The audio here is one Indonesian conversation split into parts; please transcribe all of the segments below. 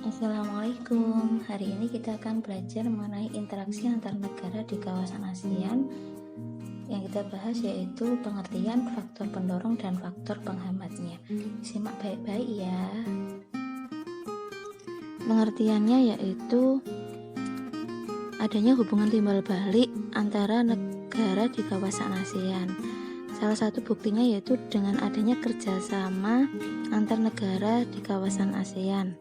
Assalamualaikum. Hari ini kita akan belajar mengenai interaksi antar negara di kawasan ASEAN. Yang kita bahas yaitu pengertian faktor pendorong dan faktor penghambatnya. Simak baik-baik ya. Pengertiannya yaitu adanya hubungan timbal balik antara negara di kawasan ASEAN. Salah satu buktinya yaitu dengan adanya kerjasama antar negara di kawasan ASEAN.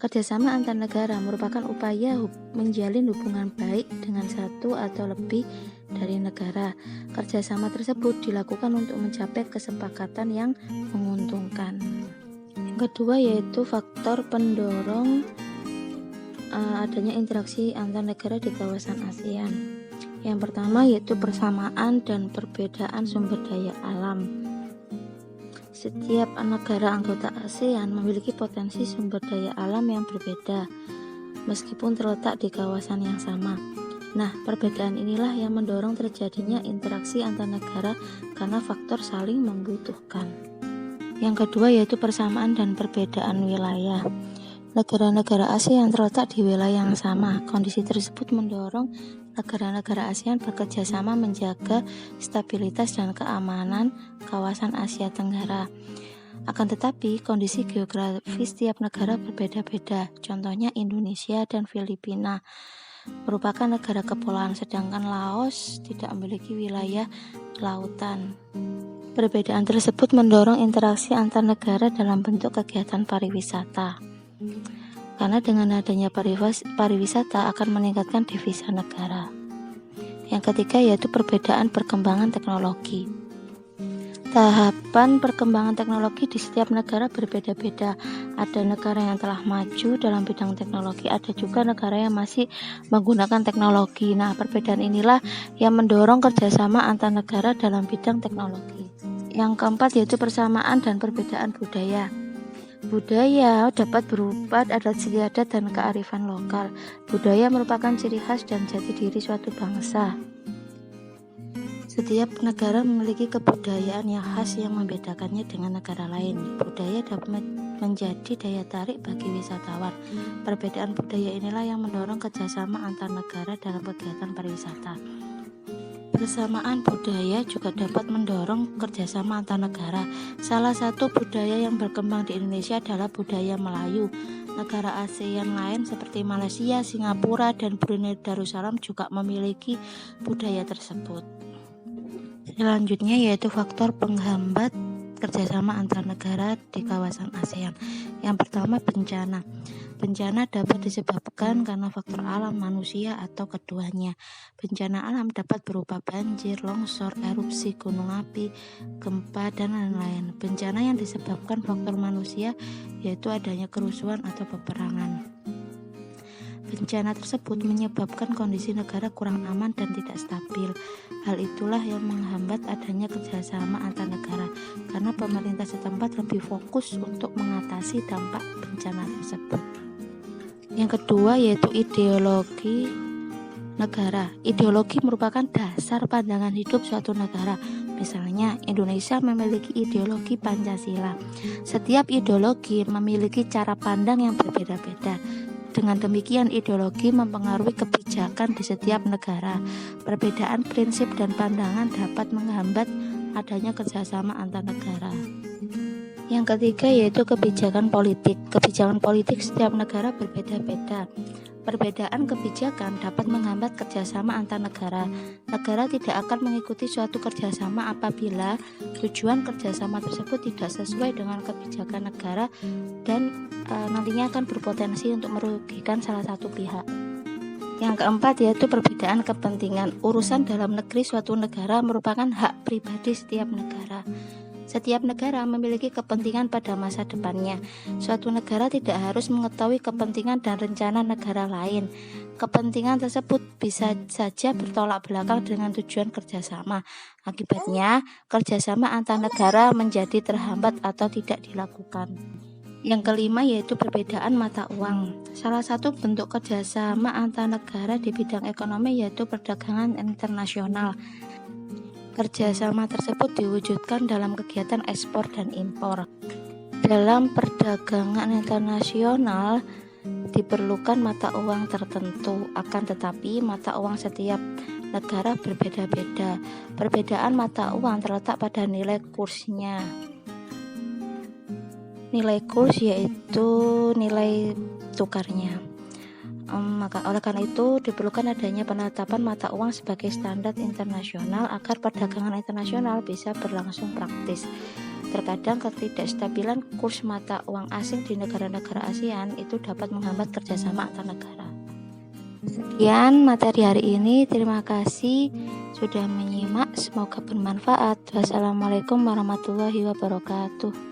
Kerjasama antar negara merupakan upaya menjalin hubungan baik dengan satu atau lebih dari negara. Kerjasama tersebut dilakukan untuk mencapai kesepakatan yang menguntungkan. Yang kedua yaitu faktor pendorong adanya interaksi antar negara di kawasan ASEAN. Yang pertama yaitu persamaan dan perbedaan sumber daya alam. Setiap negara anggota ASEAN memiliki potensi sumber daya alam yang berbeda, meskipun terletak di kawasan yang sama. Nah, perbedaan inilah yang mendorong terjadinya interaksi antar negara karena faktor saling membutuhkan. Yang kedua yaitu persamaan dan perbedaan wilayah. Negara-negara ASEAN terletak di wilayah yang sama. Kondisi tersebut mendorong negara-negara ASEAN bekerja sama menjaga stabilitas dan keamanan kawasan Asia Tenggara. Akan tetapi, kondisi geografis tiap negara berbeda-beda. Contohnya Indonesia dan Filipina merupakan negara kepulauan, sedangkan Laos tidak memiliki wilayah lautan. Perbedaan tersebut mendorong interaksi antar negara dalam bentuk kegiatan pariwisata. Karena dengan adanya pariwisata akan meningkatkan devisa negara. Yang ketiga yaitu perbedaan perkembangan teknologi. Tahapan perkembangan teknologi di setiap negara berbeda-beda. Ada negara yang telah maju dalam bidang teknologi, ada juga negara yang masih menggunakan teknologi. Nah, perbedaan inilah yang mendorong kerjasama antar negara dalam bidang teknologi. Yang keempat yaitu persamaan dan perbedaan budaya. Budaya dapat berupa adat istiadat dan kearifan lokal. Budaya merupakan ciri khas dan jati diri suatu bangsa. Setiap negara memiliki kebudayaan yang khas yang membedakannya dengan negara lain. Budaya dapat menjadi daya tarik bagi wisatawan. Perbedaan budaya inilah yang mendorong kerjasama antar negara dalam kegiatan pariwisata. Persamaan budaya juga dapat mendorong kerjasama antar negara. Salah satu budaya yang berkembang di Indonesia adalah budaya Melayu. Negara ASEAN lain seperti Malaysia, Singapura, dan Brunei Darussalam juga memiliki budaya tersebut. Selanjutnya yaitu faktor penghambat kerjasama antar negara di kawasan ASEAN. Yang pertama bencana. Bencana dapat disebabkan karena faktor alam, manusia, atau keduanya. Bencana alam dapat berupa banjir, longsor, erupsi gunung api, gempa, dan lain-lain. Bencana yang disebabkan faktor manusia yaitu adanya kerusuhan atau peperangan. Bencana tersebut menyebabkan kondisi negara kurang aman dan tidak stabil. Hal itulah yang menghambat adanya kerjasama antar negara, karena pemerintah setempat lebih fokus untuk mengatasi dampak bencana tersebut. Yang kedua yaitu ideologi negara. Ideologi merupakan dasar pandangan hidup suatu negara. Misalnya, Indonesia memiliki ideologi Pancasila. Setiap ideologi memiliki cara pandang yang berbeda-beda. Dengan demikian, ideologi mempengaruhi kebijakan di setiap negara. Perbedaan prinsip dan pandangan dapat menghambat adanya kerjasama antar negara. Yang ketiga yaitu kebijakan politik. Kebijakan politik setiap negara berbeda-beda. Perbedaan kebijakan dapat menghambat kerjasama antar negara. Negara tidak akan mengikuti suatu kerjasama apabila tujuan kerjasama tersebut tidak sesuai dengan kebijakan negara dan nantinya akan berpotensi untuk merugikan salah satu pihak. Yang keempat yaitu perbedaan kepentingan. Urusan dalam negeri suatu negara merupakan hak pribadi setiap negara. Setiap negara memiliki kepentingan pada masa depannya. Suatu negara tidak harus mengetahui kepentingan dan rencana negara lain. Kepentingan tersebut bisa saja bertolak belakang dengan tujuan kerjasama. Akibatnya, kerjasama antar negara menjadi terhambat atau tidak dilakukan. Yang kelima yaitu perbedaan mata uang. Salah satu bentuk kerjasama antar negara di bidang ekonomi yaitu perdagangan internasional. Kerjasama tersebut diwujudkan dalam kegiatan ekspor dan impor. Dalam perdagangan internasional, diperlukan mata uang tertentu, akan tetapi mata uang setiap negara berbeda-beda. Perbedaan mata uang terletak pada nilai kursnya. Nilai kurs yaitu nilai tukarnya. Oleh karena itu diperlukan adanya penetapan mata uang sebagai standar internasional agar perdagangan internasional bisa berlangsung praktis. Terkadang ketidakstabilan kurs mata uang asing di negara-negara ASEAN itu dapat menghambat kerjasama antar negara. Sekian materi hari ini, terima kasih sudah menyimak, semoga bermanfaat. Wassalamualaikum warahmatullahi wabarakatuh.